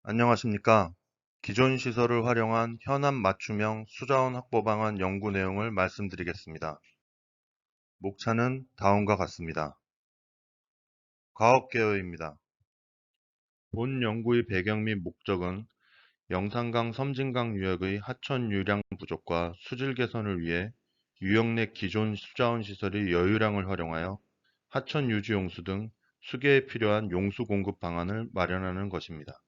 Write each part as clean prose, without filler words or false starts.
안녕하십니까. 기존 시설을 활용한 현안 맞춤형 수자원 확보 방안 연구 내용을 말씀드리겠습니다. 목차는 다음과 같습니다. 과업 개요입니다. 본 연구의 배경 및 목적은 영산강 섬진강 유역의 하천 유량 부족과 수질 개선을 위해 유역 내 기존 수자원 시설의 여유량을 활용하여 하천 유지 용수 등 수계에 필요한 용수 공급 방안을 마련하는 것입니다.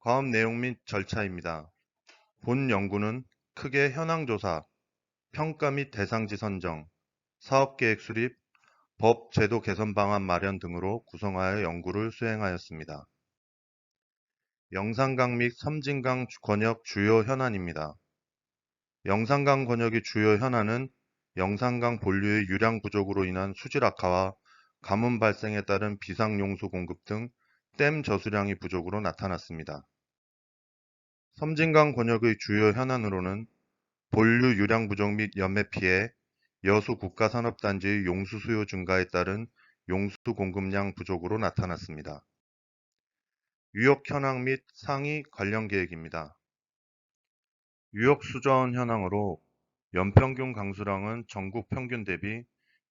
과업 내용 및 절차입니다. 본 연구는 크게 현황조사, 평가 및 대상지 선정, 사업계획 수립, 법, 제도 개선 방안 마련 등으로 구성하여 연구를 수행하였습니다. 영산강 및 섬진강 권역 주요 현안입니다. 영산강 권역의 주요 현안은 영산강 본류의 유량 부족으로 인한 수질 악화와 가뭄 발생에 따른 비상용수 공급 등 댐 저수량이 부족으로 나타났습니다. 섬진강 권역의 주요 현안으로는 본류 유량 부족 및 연매 피해, 여수 국가산업단지의 용수 수요 증가에 따른 용수 공급량 부족으로 나타났습니다. 유역 현황 및 상위 관련 계획입니다. 유역 수자원 현황으로 연평균 강수량은 전국 평균 대비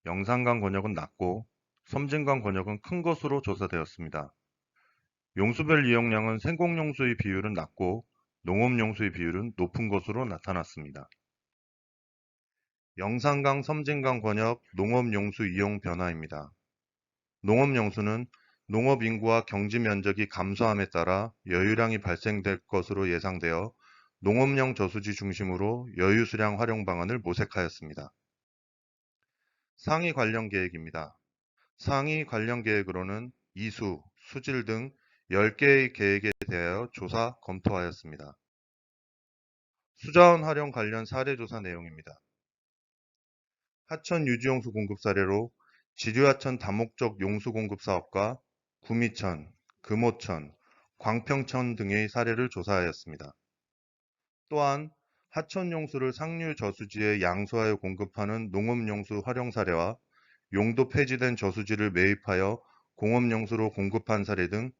영산강 권역은 낮고 섬진강 권역은 큰 것으로 조사되었습니다. 용수별 이용량은 생공용수의 비율은 낮고 농업용수의 비율은 높은 것으로 나타났습니다. 영산강 섬진강 권역 농업용수 이용 변화입니다. 농업용수는 농업 인구와 경지 면적이 감소함에 따라 여유량이 발생될 것으로 예상되어 농업용 저수지 중심으로 여유 수량 활용 방안을 모색하였습니다. 상위 관련 계획입니다. 상위 관련 계획으로는 이수, 수질 등 10개의 계획에 대하여 조사, 검토하였습니다. 수자원 활용 관련 사례조사 내용입니다. 하천 유지용수 공급 사례로 지류하천 다목적 용수 공급 사업과 구미천, 금호천, 광평천 등의 사례를 조사하였습니다. 또한 하천 용수를 상류 저수지에 양수하여 공급하는 농업용수 활용 사례와 용도 폐지된 저수지를 매입하여 공업용수로 공급한 사례 등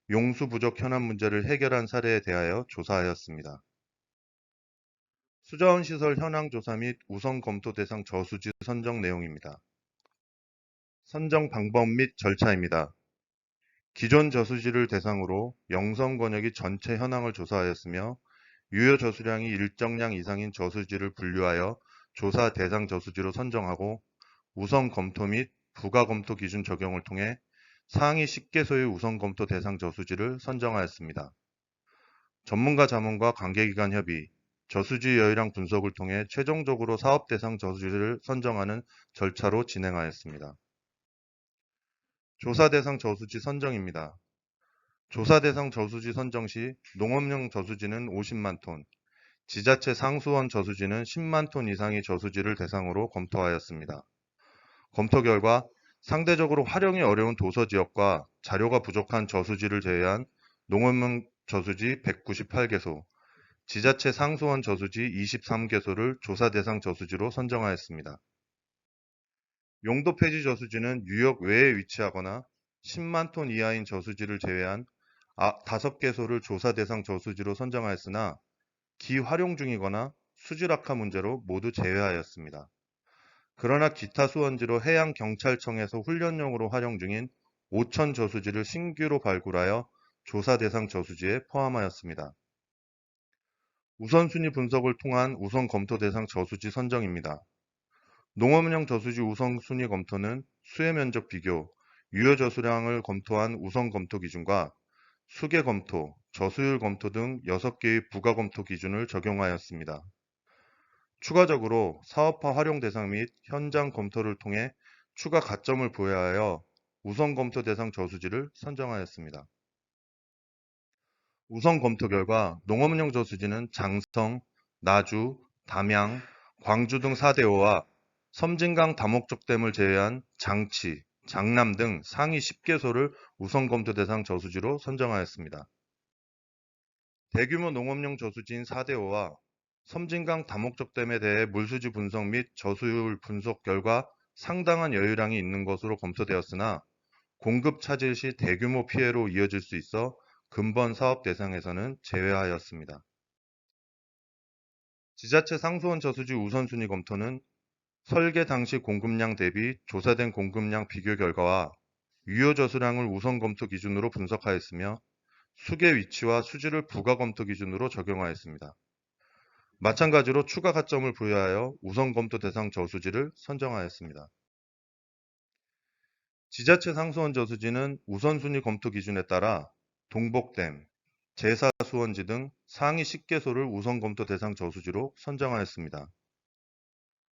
용수 부족 현안 문제를 해결한 사례에 대하여 조사하였습니다. 수자원 시설 현황 조사 및 우선 검토 대상 저수지 선정 내용입니다. 선정 방법 및 절차입니다. 기존 저수지를 대상으로 영성 권역이 전체 현황을 조사하였으며 유효 저수량이 일정량 이상인 저수지를 분류하여 조사 대상 저수지로 선정하고 우선 검토 및 부가 검토 기준 적용을 통해 상위 10개소의 우선 검토 대상 저수지를 선정하였습니다. 전문가 자문과 관계기관 협의, 저수지 여유량 분석을 통해 최종적으로 사업 대상 저수지를 선정하는 절차로 진행하였습니다. 조사 대상 저수지 선정입니다. 조사 대상 저수지 선정 시 농업용 저수지는 50만 톤, 지자체 상수원 저수지는 10만 톤 이상의 저수지를 대상으로 검토하였습니다. 검토 결과 상대적으로 활용이 어려운 도서지역과 자료가 부족한 저수지를 제외한 농업용 저수지 198개소, 지자체 상수원 저수지 23개소를 조사 대상 저수지로 선정하였습니다. 용도 폐지 저수지는 유역 외에 위치하거나 10만 톤 이하인 저수지를 제외한 5개소를 조사 대상 저수지로 선정하였으나 기활용 중이거나 수질 악화 문제로 모두 제외하였습니다. 그러나 기타 수원지로 해양경찰청에서 훈련용으로 활용 중인 5천 저수지를 신규로 발굴하여 조사 대상 저수지에 포함하였습니다. 우선순위 분석을 통한 우선 검토 대상 저수지 선정입니다. 농업용 저수지 우선순위 검토는 수해 면적 비교, 유효 저수량을 검토한 우선 검토 기준과 수계 검토, 저수율 검토 등 6개의 부가 검토 기준을 적용하였습니다. 추가적으로 사업화 활용 대상 및 현장 검토를 통해 추가 가점을 부여하여 우선 검토 대상 저수지를 선정하였습니다. 우선 검토 결과 농업용 저수지는 장성, 나주, 담양, 광주 등 4대호와 섬진강 다목적 댐을 제외한 장치, 장남 등 상위 10개소를 우선 검토 대상 저수지로 선정하였습니다. 대규모 농업용 저수지인 4대호와 섬진강 다목적 댐에 대해 물수지 분석 및 저수율 분석 결과 상당한 여유량이 있는 것으로 검토되었으나 공급 차질 시 대규모 피해로 이어질 수 있어 근본 사업 대상에서는 제외하였습니다. 지자체 상수원 저수지 우선순위 검토는 설계 당시 공급량 대비 조사된 공급량 비교 결과와 유효 저수량을 우선 검토 기준으로 분석하였으며 수계 위치와 수지를 부가 검토 기준으로 적용하였습니다. 마찬가지로 추가 가점을 부여하여 우선 검토 대상 저수지를 선정하였습니다. 지자체 상수원 저수지는 우선순위 검토 기준에 따라 동복댐, 제사수원지 등 상위 10개소를 우선 검토 대상 저수지로 선정하였습니다.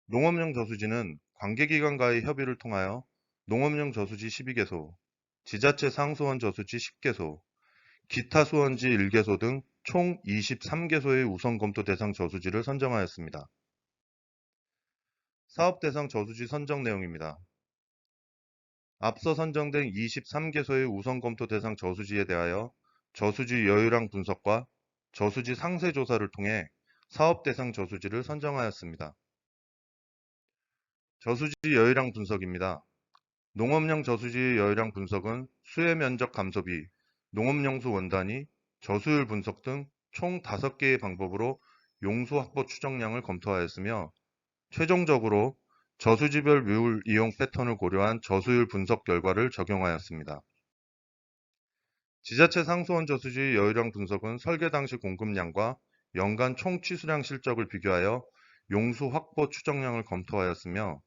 농업용 저수지는 관계기관과의 협의를 통하여 농업용 저수지 12개소, 지자체 상수원 저수지 10개소, 기타 수원지 1개소 등 총 23개소의 우선 검토 대상 저수지를 선정하였습니다. 사업 대상 저수지 선정 내용입니다. 앞서 선정된 23개소의 우선 검토 대상 저수지에 대하여 저수지 여유량 분석과 저수지 상세 조사를 통해 사업 대상 저수지를 선정하였습니다. 저수지 여유량 분석입니다. 농업용 저수지의 여유량 분석은 수해 면적 감소비, 농업용수 원단위, 저수율 분석 등 총 5개의 방법으로 용수 확보 추정량을 검토하였으며 최종적으로 저수지별 물 이용 패턴을 고려한 저수율 분석 결과를 적용하였습니다. 지자체 상수원 저수지 여유량 분석은 설계 당시 공급량과 연간 총 취수량 실적을 비교하여 용수 확보 추정량을 검토하였으며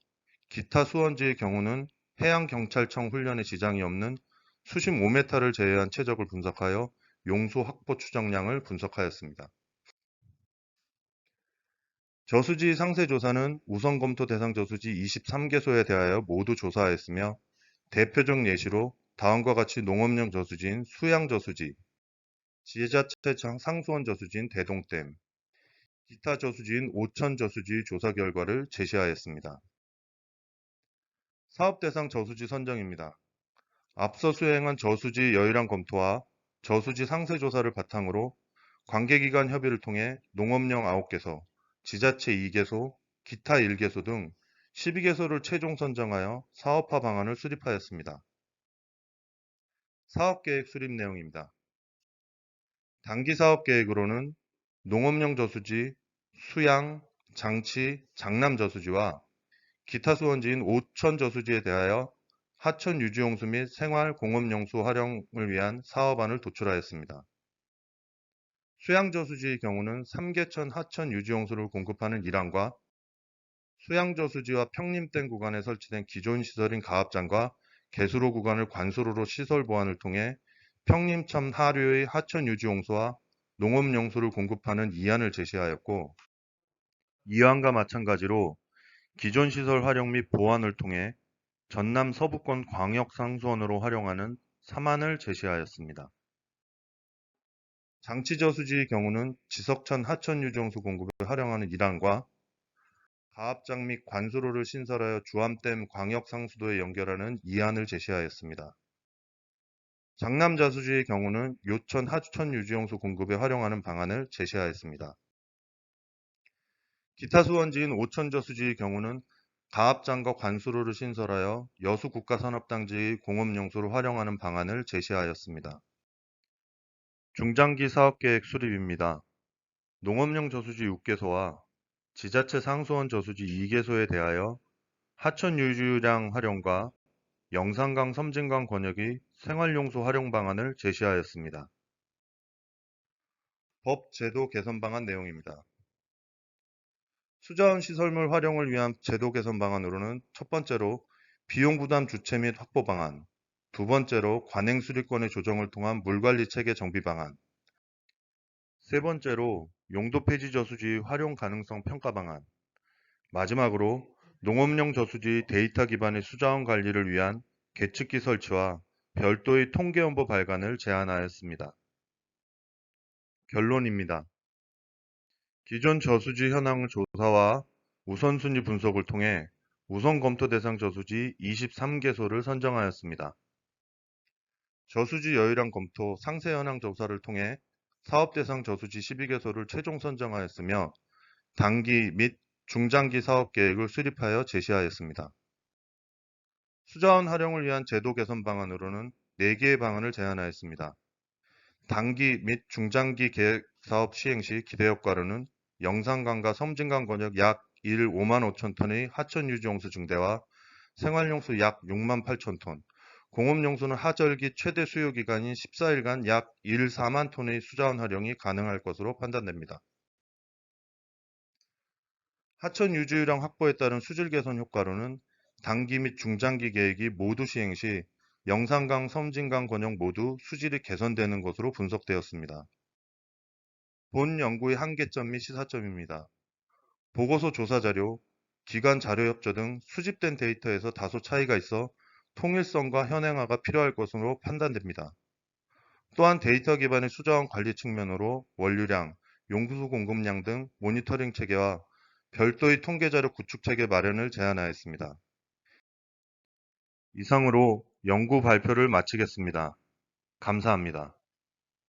기타 수원지의 경우는 해양경찰청 훈련에 지장이 없는 수심 5m를 제외한 최적을 분석하여 용수 확보 추정량을 분석하였습니다. 저수지 상세 조사는 우선 검토 대상 저수지 23개소에 대하여 모두 조사하였으며 대표적 예시로 다음과 같이 농업용 저수지인 수양저수지, 지자체 상수원 저수지인 대동댐, 기타 저수지인 오천저수지 조사 결과를 제시하였습니다. 사업 대상 저수지 선정입니다. 앞서 수행한 저수지 여유량 검토와 저수지 상세 조사를 바탕으로 관계기관 협의를 통해 농업용 9개소, 지자체 2개소, 기타 1개소 등 12개소를 최종 선정하여 사업화 방안을 수립하였습니다. 사업계획 수립 내용입니다. 단기 사업계획으로는 농업용 저수지, 수양, 장치, 장남 저수지와 기타 수원지인 오천 저수지에 대하여 하천 유지용수 및 생활 공업용수 활용을 위한 사업안을 도출하였습니다. 수양저수지의 경우는 삼계천 하천 유지용수를 공급하는 일환과 수양저수지와 평림댐 구간에 설치된 기존 시설인 가압장과 개수로 구간을 관수로로 시설 보완을 통해 평림천 하류의 하천 유지용수와 농업용수를 공급하는 이안을 제시하였고, 이안과 마찬가지로 기존 시설 활용 및 보완을 통해 전남 서부권 광역상수원으로 활용하는 3안을 제시하였습니다. 장치저수지의 경우는 지석천 하천유정수 공급에 활용하는 일환과 가압장 및 관수로를 신설하여 주암댐 광역상수도에 연결하는 이안을 제시하였습니다. 장남저수지의 경우는 요천 하천유지용수 공급에 활용하는 방안을 제시하였습니다. 기타 수원지인 오천저수지의 경우는 가압장과 관수로를 신설하여 여수국가산업단지의 공업용수를 활용하는 방안을 제시하였습니다. 중장기 사업계획 수립입니다. 농업용 저수지 6개소와 지자체 상수원 저수지 2개소에 대하여 하천 유유량 활용과 영산강 섬진강 권역의 생활용수 활용 방안을 제시하였습니다. 법 제도 개선 방안 내용입니다. 수자원 시설물 활용을 위한 제도 개선 방안으로는 첫 번째로 비용 부담 주체 및 확보 방안, 두 번째로 관행 수리권의 조정을 통한 물관리 체계 정비 방안, 세 번째로 용도 폐지 저수지 활용 가능성 평가 방안, 마지막으로 농업용 저수지 데이터 기반의 수자원 관리를 위한 계측기 설치와 별도의 통계원보 발간을 제안하였습니다. 결론입니다. 기존 저수지 현황 조사와 우선순위 분석을 통해 우선 검토 대상 저수지 23개소를 선정하였습니다. 저수지 여유량 검토 상세 현황 조사를 통해 사업 대상 저수지 12개소를 최종 선정하였으며 단기 및 중장기 사업 계획을 수립하여 제시하였습니다. 수자원 활용을 위한 제도 개선 방안으로는 4개의 방안을 제안하였습니다. 단기 및 중장기 계획 사업 시행 시 기대 효과로는 영산강과 섬진강 권역 약 5만 5천 톤의 하천 유지 용수 증대와 생활용수 약 6만 8천 톤, 공업용수는 하절기 최대 수요 기간인 14일간 약 4만 톤의 수자원 활용이 가능할 것으로 판단됩니다. 하천 유지유량 확보에 따른 수질 개선 효과로는 단기 및 중장기 계획이 모두 시행 시 영산강, 섬진강 권역 모두 수질이 개선되는 것으로 분석되었습니다. 본 연구의 한계점 및 시사점입니다. 보고서 조사 자료, 기관 자료 협조 등 수집된 데이터에서 다소 차이가 있어 통일성과 현행화가 필요할 것으로 판단됩니다. 또한 데이터 기반의 수자원 관리 측면으로 원유량, 용수 공급량 등 모니터링 체계와 별도의 통계 자료 구축 체계 마련을 제안하였습니다. 이상으로 연구 발표를 마치겠습니다. 감사합니다.